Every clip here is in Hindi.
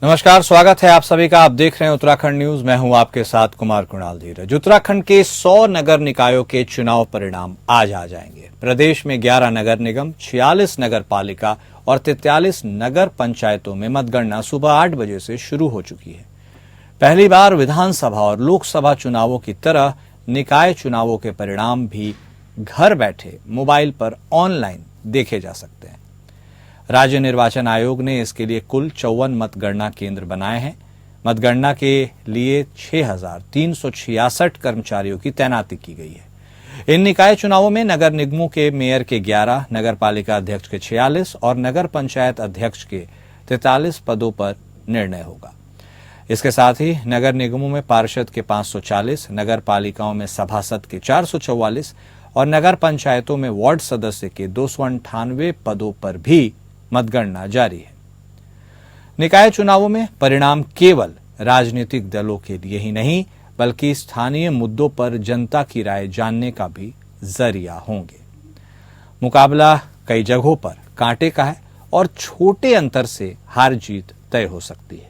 नमस्कार, स्वागत है आप सभी का। आप देख रहे हैं उत्तराखंड न्यूज। मैं हूं आपके साथ कुमार कुणाल धीरज। उत्तराखंड के 100 नगर निकायों के चुनाव परिणाम आज आ जाएंगे। प्रदेश में 11 नगर निगम, 46 नगर पालिका और 43 नगर पंचायतों में मतगणना सुबह 8 बजे से शुरू हो चुकी है। पहली बार विधानसभा और लोकसभा चुनावों की तरह निकाय चुनावों के परिणाम भी घर बैठे मोबाइल पर ऑनलाइन देखे जा सकते हैं। राज्य निर्वाचन आयोग ने इसके लिए कुल 54 मतगणना केंद्र बनाए हैं। मतगणना के लिए 6,366 कर्मचारियों की तैनाती की गई है। इन निकाय चुनावों में नगर निगमों के मेयर के 11, नगर पालिका अध्यक्ष के 46 और नगर पंचायत अध्यक्ष के 43 पदों पर निर्णय होगा। इसके साथ ही नगर निगमों में पार्षद के 540, नगर पालिकाओं में सभासद के 444 और नगर पंचायतों में वार्ड सदस्य के 298 पदों पर भी मतगणना जारी है। निकाय चुनावों में परिणाम केवल राजनीतिक दलों के लिए ही नहीं, बल्कि स्थानीय मुद्दों पर जनता की राय जानने का भी जरिया होंगे। मुकाबला कई जगहों पर कांटे का है और छोटे अंतर से हार जीत तय हो सकती है।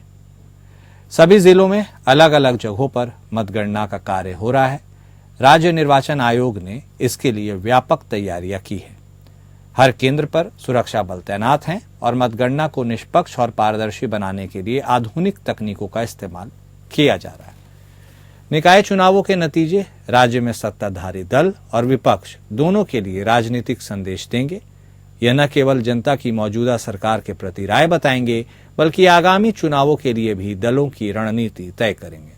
सभी जिलों में अलग अलग जगहों पर मतगणना का कार्य हो रहा है। राज्य निर्वाचन आयोग ने इसके लिए व्यापक तैयारियां की है। हर केंद्र पर सुरक्षा बल तैनात हैं और मतगणना को निष्पक्ष और पारदर्शी बनाने के लिए आधुनिक तकनीकों का इस्तेमाल किया जा रहा है। निकाय चुनावों के नतीजे राज्य में सत्ताधारी दल और विपक्ष दोनों के लिए राजनीतिक संदेश देंगे। यह न केवल जनता की मौजूदा सरकार के प्रति राय बताएंगे, बल्कि आगामी चुनावों के लिए भी दलों की रणनीति तय करेंगे।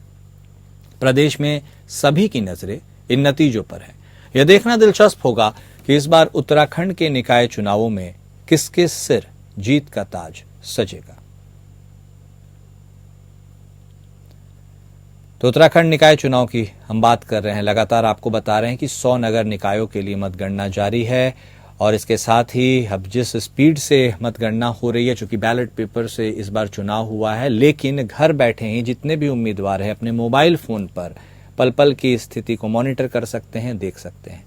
प्रदेश में सभी की नजरें इन नतीजों पर है। यह देखना दिलचस्प होगा कि इस बार उत्तराखंड के निकाय चुनावों में किसके सिर जीत का ताज सजेगा। तो उत्तराखंड निकाय चुनाव की हम बात कर रहे हैं। लगातार आपको बता रहे हैं कि 100 नगर निकायों के लिए मतगणना जारी है और इसके साथ ही अब जिस स्पीड से मतगणना हो रही है, चूंकि बैलेट पेपर से इस बार चुनाव हुआ है, लेकिन घर बैठे ही जितने भी उम्मीदवार हैं अपने मोबाइल फोन पर पल पल की स्थिति को मॉनिटर कर सकते हैं, देख सकते हैं।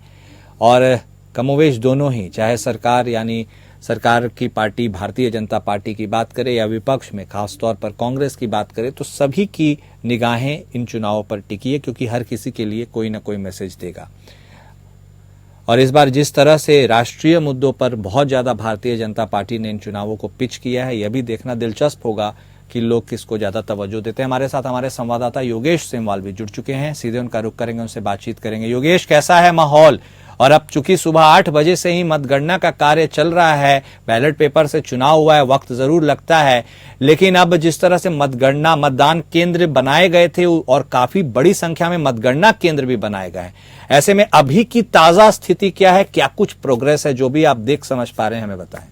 और कमोवेश दोनों ही, चाहे सरकार यानी सरकार की पार्टी भारतीय जनता पार्टी की बात करें या विपक्ष में खासतौर पर कांग्रेस की बात करें, तो सभी की निगाहें इन चुनावों पर टिकी है, क्योंकि हर किसी के लिए कोई ना कोई मैसेज देगा। और इस बार जिस तरह से राष्ट्रीय मुद्दों पर बहुत ज्यादा भारतीय जनता पार्टी ने इन चुनावों को पिच किया है, यह भी देखना दिलचस्प होगा कि लोग किसको ज्यादा तवज्जो देते हैं। हमारे साथ हमारे संवाददाता योगेश सेमवाल भी जुड़ चुके हैं। सीधे उनका रुख करेंगे, उनसे बातचीत करेंगे। योगेश, कैसा है माहौल? और अब चूंकि सुबह 8 बजे से ही मतगणना का कार्य चल रहा है, बैलेट पेपर से चुनाव हुआ है, वक्त जरूर लगता है, लेकिन अब जिस तरह से मतदान केंद्र बनाए गए थे और काफी बड़ी संख्या में मतगणना केंद्र भी बनाए गए, ऐसे में अभी की ताजा स्थिति क्या है? क्या कुछ प्रोग्रेस है? जो भी आप देख समझ पा रहे हैं हमें बताएं।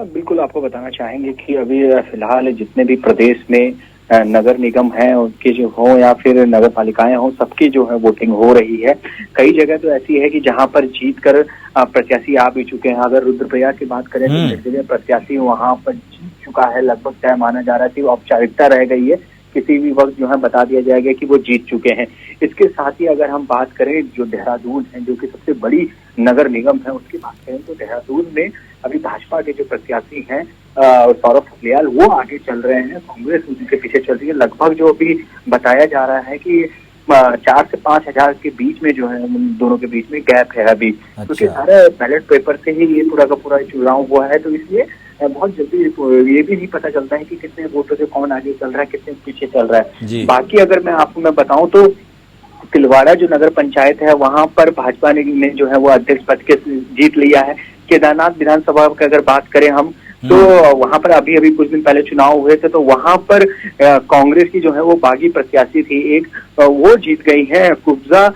बिल्कुल, आपको बताना चाहेंगे कि अभी फिलहाल जितने भी प्रदेश में नगर निगम हैं उनके जो हो या फिर नगर पालिकाएं हो, सबकी जो है वोटिंग हो रही है। कई जगह तो ऐसी है कि जहां पर जीत कर प्रत्याशी आ भी चुके हैं। अगर रुद्रप्रयाग की बात करें तो एक जगह प्रत्याशी वहां पर जीत चुका है, लगभग तय माना जा रहा है कि औपचारिकता रह गई है, किसी भी वक्त जो है बता दिया जाएगा कि वो जीत चुके हैं। इसके साथ ही अगर हम बात करें जो देहरादून है, जो कि सबसे बड़ी नगर निगम है, उसकी बात करें तो देहरादून में अभी भाजपा के जो प्रत्याशी हैं सौरभ फलियाल, वो आगे चल रहे हैं, कांग्रेस उनके पीछे चल रही है। लगभग जो अभी बताया जा रहा है कि 4 से 5 हजार के बीच में जो है उन दोनों के बीच में गैप है अभी, क्योंकि सारे बैलेट पेपर से ही ये पूरा का पूरा चुनाव हुआ है। तो इसलिए बहुत जल्दी ये भी नहीं पता चलता है कि कितने वोटों से कौन आगे चल रहा है, कितने पीछे चल रहा है। बाकी अगर मैं आपको बताऊं तो तिलवाड़ा जो नगर पंचायत है, वहां पर भाजपा ने जो है वो अध्यक्ष पद के जीत लिया है। केदारनाथ विधानसभा की अगर बात करें हम, तो वहां पर अभी कुछ दिन पहले चुनाव हुए थे, तो वहां पर कांग्रेस की जो है वो बागी प्रत्याशी थी एक, वो जीत गई है। कुब्जा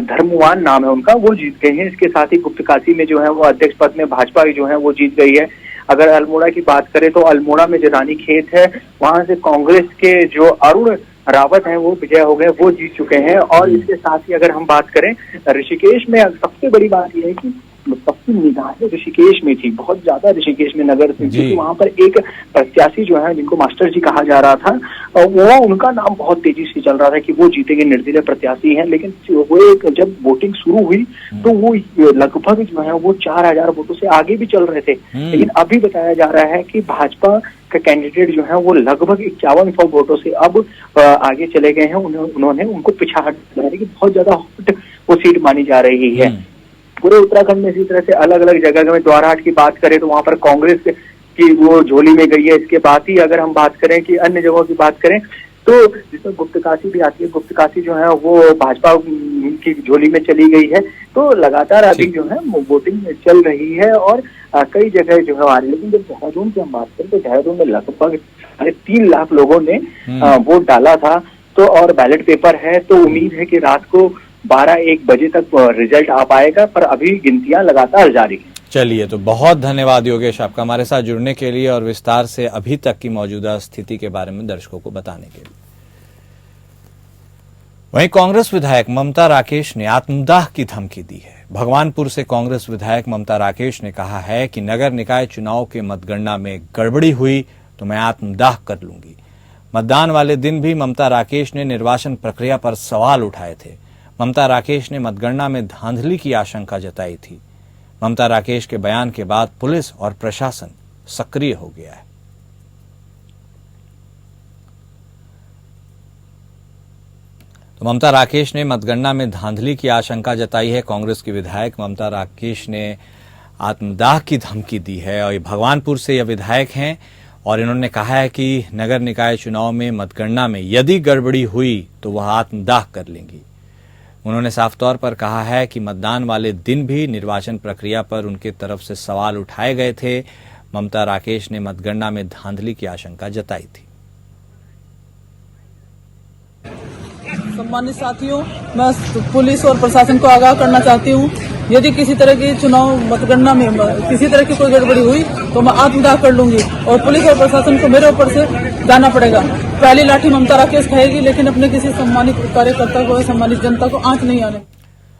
धर्मवान नाम है उनका, वो जीत गई है। इसके साथ ही गुप्तकाशी में जो है वो अध्यक्ष पद में भाजपा की जो है वो जीत गई है। अगर अल्मोड़ा की बात करें तो अल्मोड़ा में जो रानी खेत है, वहां से कांग्रेस के जो अरुण रावत हैं वो विजय हो गए, वो जीत चुके हैं। और इसके साथ ही अगर हम बात करें ऋषिकेश में, सबसे बड़ी बात यह है कि सबसे सबकी निगाहें ऋषिकेश में थी, बहुत ज्यादा ऋषिकेश में नगर थी, क्योंकि वहां पर एक प्रत्याशी जो है जिनको मास्टर जी कहा जा रहा था, वो उनका नाम बहुत तेजी से चल रहा था कि वो जीतेंगे, निर्दलीय प्रत्याशी हैं। लेकिन वो जब वोटिंग शुरू हुई तो वो लगभग जो है वो 4000 वोटों से आगे भी चल रहे थे। लेकिन अभी बताया जा रहा है कि भाजपा का कैंडिडेट जो है वो लगभग 5100 वोटों से अब आगे चले गए हैं। उन्होंने उनको पिछा हट दिया है कि बहुत ज्यादा हॉट वो सीट मानी जा रही है। पूरे उत्तराखंड में इसी तरह से अलग अलग जगह में द्वारहाट की बात करें तो वहां पर कांग्रेस की वो झोली में गई है। इसके बाद ही अगर हम बात करें कि अन्य जगहों की बात करें तो जिसमें गुप्तकाशी भी आती है, गुप्तकाशी जो है वो भाजपा की झोली में चली गई है। तो लगातार अभी जो है वोटिंग चल रही है और कई जगह जो है आ रही है। लेकिन जब देहरादून की हम बात करें तो देहरादून में लगभग 3 लाख लोगों ने वोट डाला था। तो और बैलेट पेपर है, तो उम्मीद है कि रात को 12-1 बजे तक रिजल्ट आ पाएगा, पर अभी गिनतियां लगातार जारी है। चलिए, तो बहुत धन्यवाद योगेश आपका हमारे साथ जुड़ने के लिए और विस्तार से अभी तक की मौजूदा स्थिति के बारे में दर्शकों को बताने के लिए। वहीं कांग्रेस विधायक ममता राकेश ने आत्मदाह की धमकी दी है। भगवानपुर से कांग्रेस विधायक ममता राकेश ने कहा है कि नगर निकाय चुनाव के मतगणना में गड़बड़ी हुई तो मैं आत्मदाह कर लूंगी। मतदान वाले दिन भी ममता राकेश ने निर्वाचन प्रक्रिया पर सवाल उठाए थे। ममता राकेश ने मतगणना में धांधली की आशंका जताई थी। ममता राकेश के बयान के बाद पुलिस और प्रशासन सक्रिय हो गया है। तो ममता राकेश ने मतगणना में धांधली की आशंका जताई है। कांग्रेस की विधायक ममता राकेश ने आत्मदाह की धमकी दी है और ये भगवानपुर से यह विधायक हैं और इन्होंने कहा है कि नगर निकाय चुनाव में मतगणना में यदि गड़बड़ी हुई तो वह आत्मदाह कर लेंगी। उन्होंने साफ तौर पर कहा है कि मतदान वाले दिन भी निर्वाचन प्रक्रिया पर उनके तरफ से सवाल उठाए गए थे। ममता राकेश ने मतगणना में धांधली की आशंका जताई थी। सम्मानित साथियों, मैं पुलिस और प्रशासन को आगाह करना चाहती हूँ, यदि किसी तरह की चुनाव मतगणना में किसी तरह की कोई गड़बड़ी हुई तो मैं आत्मदाह कर लूंगी और पुलिस और प्रशासन को मेरे ऊपर से जाना पड़ेगा। पहली लाठी ममता राकेश खाएगी, लेकिन अपने किसी सम्मानित कार्यकर्ता को, सम्मानित जनता को आंच नहीं आने।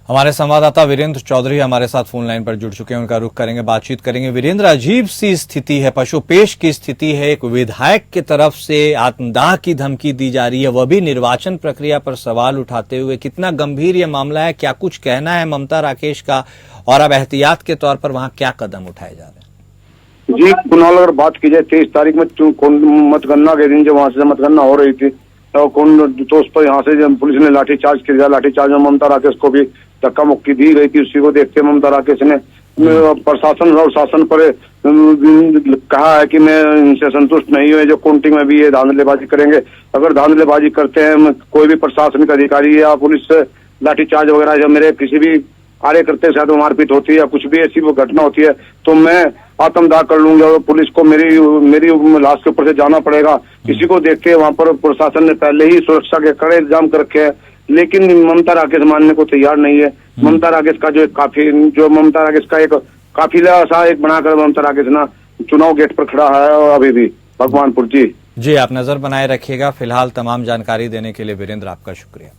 हमारे संवाददाता वीरेंद्र चौधरी हमारे साथ फोन लाइन पर जुड़ चुके हैं, उनका रुख करेंगे, बातचीत करेंगे। वीरेंद्र, अजीब सी स्थिति है, पशुपेश की स्थिति है। एक विधायक की तरफ से आत्मदाह की धमकी दी जा रही है, वह भी निर्वाचन प्रक्रिया पर सवाल उठाते हुए। कितना गंभीर ये मामला है, क्या कुछ कहना है ममता राकेश का और अब एहतियात के तौर पर वहां क्या कदम उठाए जा रहे हैं? जी कुणाल, अगर बात की जाए 23 तारीख में मतगणना के दिन जब वहां से मतगणना हो रही थी तो उस पर यहाँ से जब पुलिस ने लाठीचार्ज किया, लाठीचार्ज में ममता राकेश को भी धक्का मुक्की दी गई थी। उसी को देखते ममता राकेश ने प्रशासन और शासन पर कहा है कि मैं इनसे संतुष्ट नहीं हूँ, जो काउंटिंग में भी ये धांधलेबाजी करेंगे। अगर धांधलेबाजी करते हैं कोई भी प्रशासनिक अधिकारी या पुलिस से लाठीचार्ज वगैरह, जब मेरे किसी भी कार्यकर्ता के साथ मारपीट होती है या कुछ भी ऐसी वो घटना होती है तो मैं आत्मदाह कर लूंगा और पुलिस को मेरी लाश के ऊपर से जाना पड़ेगा। इसी को देखते वहां पर प्रशासन ने पहले ही सुरक्षा के कड़े इंतजाम कर रखे हैं, लेकिन ममता राकेश मानने को तैयार नहीं है। ममता राकेश का ममता राकेश का एक काफिला सा एक बनाकर ममता राकेश ना चुनाव गेट पर खड़ा है और अभी भी भगवानपुर। जी आप नजर बनाए रखिएगा। फिलहाल तमाम जानकारी देने के लिए वीरेंद्र आपका शुक्रिया।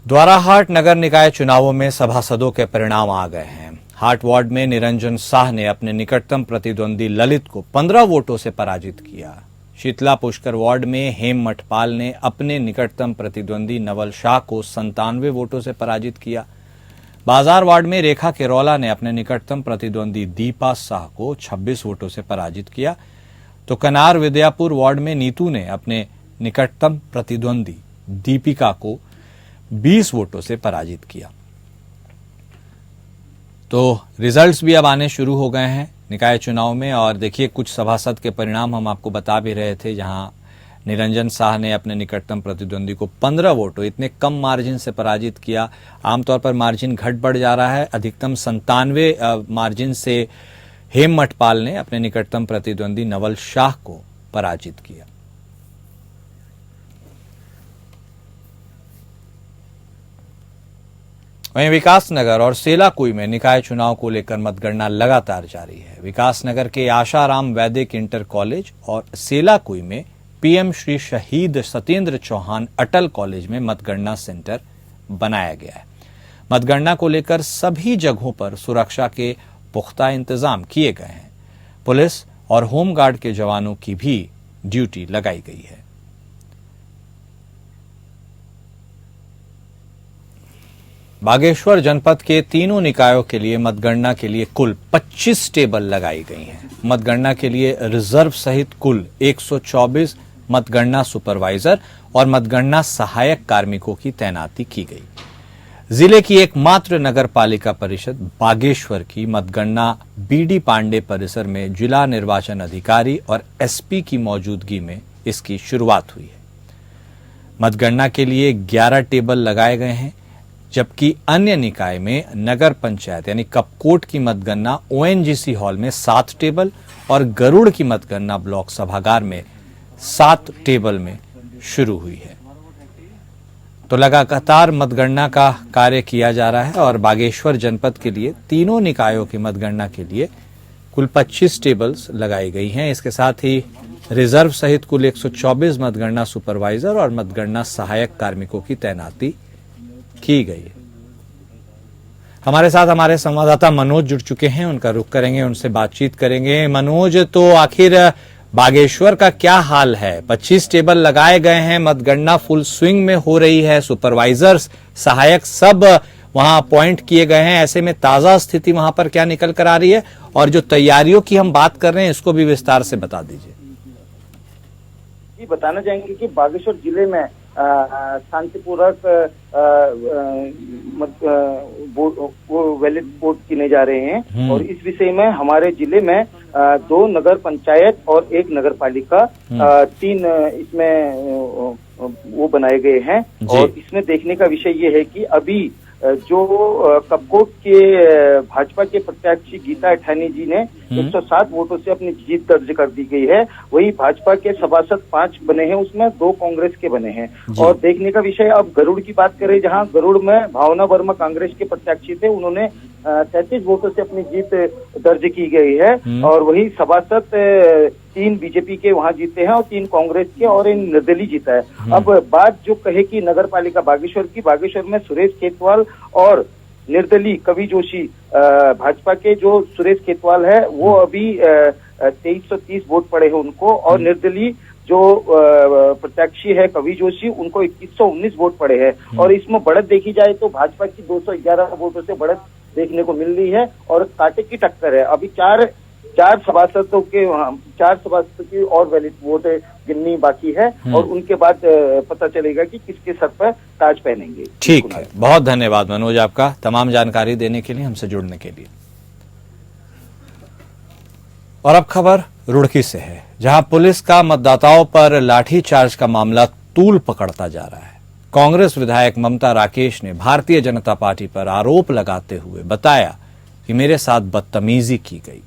द्वाराहाट नगर निकाय चुनावों में सभासदों के परिणाम आ गए हैं। हाट वार्ड में निरंजन शाह ने अपने निकटतम प्रतिद्वंदी ललित को 15 वोटों से पराजित किया। शीतला पुष्कर वार्ड में हेम मठपाल ने अपने निकटतम प्रतिद्वंदी नवल शाह को 97 वोटों से पराजित किया। बाजार वार्ड में रेखा केरौला ने अपने निकटतम प्रतिद्वंदी दीपा शाह को 26 वोटों से पराजित किया। तो कनार विद्यापुर वार्ड में नीतू ने अपने निकटतम प्रतिद्वंदी दीपिका को 20 वोटों से पराजित किया। तो रिजल्ट्स भी अब आने शुरू हो गए हैं निकाय चुनाव में और देखिए कुछ सभासद के परिणाम हम आपको बता भी रहे थे, जहां निरंजन शाह ने अपने निकटतम प्रतिद्वंदी को 15 वोटों इतने कम मार्जिन से पराजित किया। आमतौर पर मार्जिन घट बढ़ जा रहा है। अधिकतम 97 मार्जिन से हेम मठपाल ने अपने निकटतम प्रतिद्वंदी नवल शाह को पराजित किया। वहीं विकासनगर और सेलाकुई में निकाय चुनाव को लेकर मतगणना लगातार जारी है। विकासनगर के आशाराम वैदिक इंटर कॉलेज और सेलाकुई में पीएम श्री शहीद सत्येंद्र चौहान अटल कॉलेज में मतगणना सेंटर बनाया गया है। मतगणना को लेकर सभी जगहों पर सुरक्षा के पुख्ता इंतजाम किए गए हैं। पुलिस और होमगार्ड के जवानों की भी ड्यूटी लगाई गई है। बागेश्वर जनपद के तीनों निकायों के लिए मतगणना के लिए कुल 25 टेबल लगाई गई हैं। मतगणना के लिए रिजर्व सहित कुल 124 मतगणना सुपरवाइजर और मतगणना सहायक कार्मिकों की तैनाती की गई। जिले की एकमात्र नगर पालिका परिषद बागेश्वर की मतगणना बीडी पांडे परिसर में जिला निर्वाचन अधिकारी और एसपी की मौजूदगी में इसकी शुरुआत हुई है। मतगणना के लिए 11 टेबल लगाए गए हैं, जबकि अन्य निकाय में नगर पंचायत यानी कपकोट की मतगणना ओएनजीसी हॉल में 7 टेबल और गरुड़ की मतगणना ब्लॉक सभागार में 7 टेबल में शुरू हुई है। तो लगातार मतगणना का कार्य किया जा रहा है और बागेश्वर जनपद के लिए तीनों निकायों की मतगणना के लिए कुल 25 टेबल्स लगाई गई हैं। इसके साथ ही रिजर्व सहित कुल 124 मतगणना सुपरवाइजर और मतगणना सहायक कार्मिकों की तैनाती की गई है। हमारे साथ हमारे संवाददाता मनोज जुड़ चुके हैं, उनका रुख करेंगे, उनसे बातचीत करेंगे। मनोज, तो आखिर बागेश्वर का क्या हाल है? 25 टेबल लगाए गए हैं, मतगणना फुल स्विंग में हो रही है, सुपरवाइजर्स सहायक सब वहां अपॉइंट किए गए हैं। ऐसे में ताजा स्थिति वहां पर क्या निकल कर आ रही है और जो तैयारियों की हम बात कर रहे हैं इसको भी विस्तार से बता दीजिए। जी, बताना चाहेंगे कि बागेश्वर जिले में शांतिपूर्वक वैलिड वोट गिने जा रहे हैं और इस विषय में हमारे जिले में 2 नगर पंचायत और 1 नगर पालिका 3 इसमें वो बनाए गए हैं। और इसमें देखने का विषय ये है कि अभी जो कपकोट के भाजपा के प्रत्याशी गीता अठानी जी ने 107 वोटों से अपनी जीत दर्ज कर दी गई है। वही भाजपा के सभासद 5 बने हैं, उसमें 2 कांग्रेस के बने हैं। और देखने का विषय अब गरुड़ की बात करें, जहां गरुड़ में भावना वर्मा कांग्रेस के प्रत्याशी थे, उन्होंने 33 वोटों से अपनी जीत दर्ज की गई है। और वही सभासद 3 बीजेपी के वहां जीते हैं और 3 कांग्रेस के और इन निर्दलीय जीता है। अब बात जो कहे कि नगर पालिका बागेश्वर की, बागेश्वर में सुरेश खेतवाल और निर्दलीय कवि जोशी, भाजपा के जो सुरेश खेतवाल है वो अभी 2330 वोट पड़े हैं उनको, और निर्दलीय जो प्रत्याशी है कवि जोशी, उनको 2119 वोट पड़े हैं। और इसमें बढ़त देखी जाए तो भाजपा की 211 वोटों से बढ़त देखने को मिल रही है और कांटे की टक्कर है। अभी चार सभासदों के 4 सभासदों की और वैलिड वोट गिननी बाकी है और उनके बाद पता चलेगा कि किसके सर पर ताज पहनेंगे। ठीक है, बहुत धन्यवाद मनोज आपका तमाम जानकारी देने के लिए, हमसे जुड़ने के लिए। और अब खबर रुड़की से है, जहां पुलिस का मतदाताओं पर लाठीचार्ज का मामला तूल पकड़ता जा रहा है। कांग्रेस विधायक ममता राकेश ने भारतीय जनता पार्टी पर आरोप लगाते हुए बताया कि मेरे साथ बदतमीजी की गई।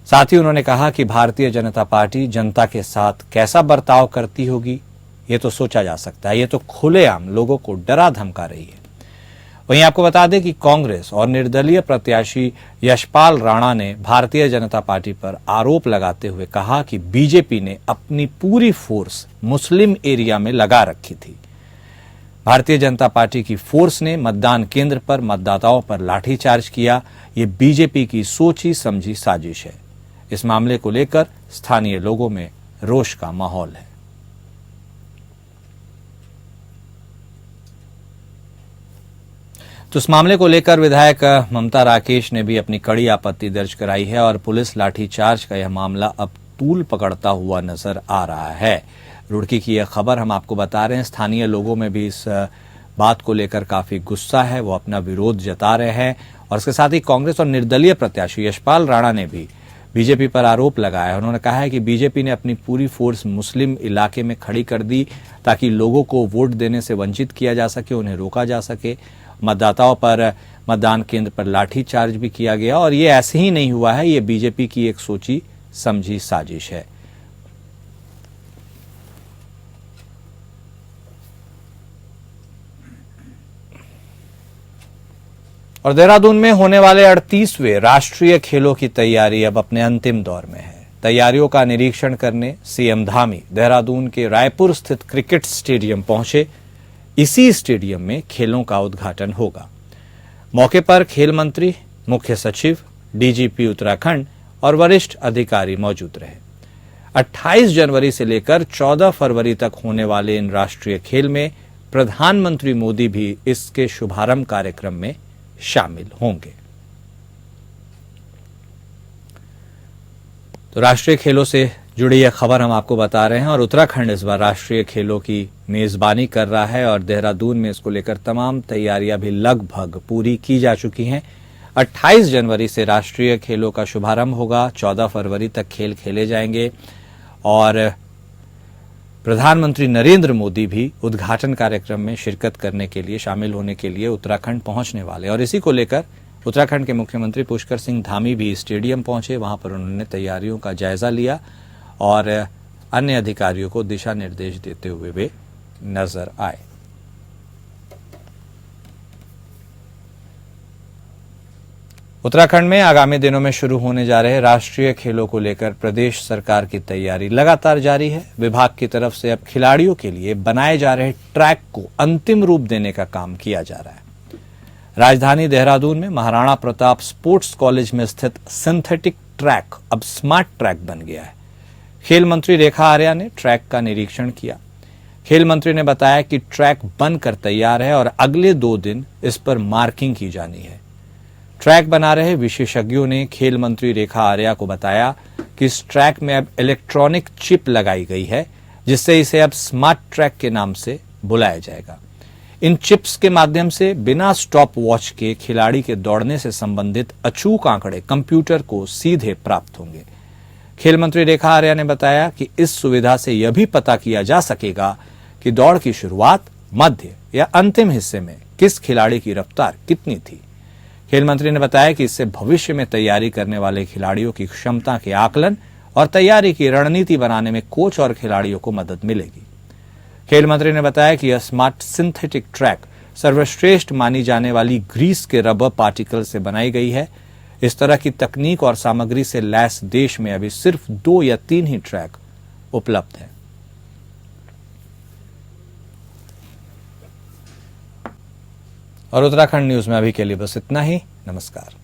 साथ ही उन्होंने कहा कि भारतीय जनता पार्टी जनता के साथ कैसा बर्ताव करती होगी ये तो सोचा जा सकता है, ये तो खुलेआम लोगों को डरा धमका रही है। वहीं आपको बता दें कि कांग्रेस और निर्दलीय प्रत्याशी यशपाल राणा ने भारतीय जनता पार्टी पर आरोप लगाते हुए कहा कि बीजेपी ने अपनी पूरी फोर्स मुस्लिम एरिया में लगा रखी थी। भारतीय जनता पार्टी की फोर्स ने मतदान केंद्र पर मतदाताओं पर लाठीचार्ज किया। ये बीजेपी की सोची समझी साजिश है। इस मामले को लेकर स्थानीय लोगों में रोष का माहौल है। तो इस मामले को लेकर विधायक ममता राकेश ने भी अपनी कड़ी आपत्ति दर्ज कराई है और पुलिस लाठीचार्ज का यह मामला अब तूल पकड़ता हुआ नजर आ रहा है। रुड़की की यह खबर हम आपको बता रहे हैं। स्थानीय लोगों में भी इस बात को लेकर काफी गुस्सा है, वो अपना विरोध जता रहे हैं। और इसके साथ ही कांग्रेस और निर्दलीय प्रत्याशी यशपाल राणा ने भी बीजेपी पर आरोप लगाया। उन्होंने कहा है कि बीजेपी ने अपनी पूरी फोर्स मुस्लिम इलाके में खड़ी कर दी ताकि लोगों को वोट देने से वंचित किया जा सके, उन्हें रोका जा सके। मतदाताओं पर मतदान केंद्र पर लाठीचार्ज भी किया गया और ये ऐसे ही नहीं हुआ है, ये बीजेपी की एक सोची समझी साजिश है। और देहरादून में होने वाले 38वें राष्ट्रीय खेलों की तैयारी अब अपने अंतिम दौर में है। तैयारियों का निरीक्षण करने सीएम धामी देहरादून के रायपुर स्थित क्रिकेट स्टेडियम पहुंचे। इसी स्टेडियम में खेलों का उद्घाटन होगा। मौके पर खेल मंत्री, मुख्य सचिव, डीजीपी उत्तराखंड और वरिष्ठ अधिकारी मौजूद रहे। 28 जनवरी से लेकर 14 फरवरी तक होने वाले इन राष्ट्रीय खेल में प्रधानमंत्री मोदी भी इसके शुभारंभ कार्यक्रम में शामिल होंगे। तो राष्ट्रीय खेलों से जुड़ी यह खबर हम आपको बता रहे हैं और उत्तराखंड इस बार राष्ट्रीय खेलों की मेजबानी कर रहा है और देहरादून में इसको लेकर तमाम तैयारियां भी लगभग पूरी की जा चुकी हैं। 28 जनवरी से राष्ट्रीय खेलों का शुभारंभ होगा, 14 फरवरी तक खेल खेले जाएंगे और प्रधानमंत्री नरेंद्र मोदी भी उद्घाटन कार्यक्रम में शिरकत करने के लिए, शामिल होने के लिए उत्तराखंड पहुंचने वाले। और इसी को लेकर उत्तराखंड के मुख्यमंत्री पुष्कर सिंह धामी भी स्टेडियम पहुंचे। वहां पर उन्होंने तैयारियों का जायजा लिया और अन्य अधिकारियों को दिशा निर्देश देते हुए वे नजर आए। उत्तराखंड में आगामी दिनों में शुरू होने जा रहे राष्ट्रीय खेलों को लेकर प्रदेश सरकार की तैयारी लगातार जारी है। विभाग की तरफ से अब खिलाड़ियों के लिए बनाए जा रहे ट्रैक को अंतिम रूप देने का काम किया जा रहा है। राजधानी देहरादून में महाराणा प्रताप स्पोर्ट्स कॉलेज में स्थित सिंथेटिक ट्रैक अब स्मार्ट ट्रैक बन गया है। खेल मंत्री रेखा आर्या ने ट्रैक का निरीक्षण किया। खेल मंत्री ने बताया कि ट्रैक बनकर तैयार है और अगले 2 दिन इस पर मार्किंग की जानी है। ट्रैक बना रहे विशेषज्ञों ने खेल मंत्री रेखा आर्या को बताया कि इस ट्रैक में अब इलेक्ट्रॉनिक चिप लगाई गई है, जिससे इसे अब स्मार्ट ट्रैक के नाम से बुलाया जाएगा। इन चिप्स के माध्यम से बिना स्टॉप वॉच के खिलाड़ी के दौड़ने से संबंधित अचूक आंकड़े कंप्यूटर को सीधे प्राप्त होंगे। खेल मंत्री रेखा आर्या ने बताया कि इस सुविधा से यह भी पता किया जा सकेगा कि दौड़ की शुरुआत, मध्य या अंतिम हिस्से में किस खिलाड़ी की रफ्तार कितनी थी। खेल मंत्री ने बताया कि इससे भविष्य में तैयारी करने वाले खिलाड़ियों की क्षमता के आकलन और तैयारी की रणनीति बनाने में कोच और खिलाड़ियों को मदद मिलेगी। खेल मंत्री ने बताया कि यह स्मार्ट सिंथेटिक ट्रैक सर्वश्रेष्ठ मानी जाने वाली ग्रीस के रबर पार्टिकल से बनाई गई है। इस तरह की तकनीक और सामग्री से लैस देश में अभी सिर्फ 2 या 3 ही ट्रैक उपलब्ध हैं। और उत्तराखंड न्यूज में अभी के लिए बस इतना ही। नमस्कार।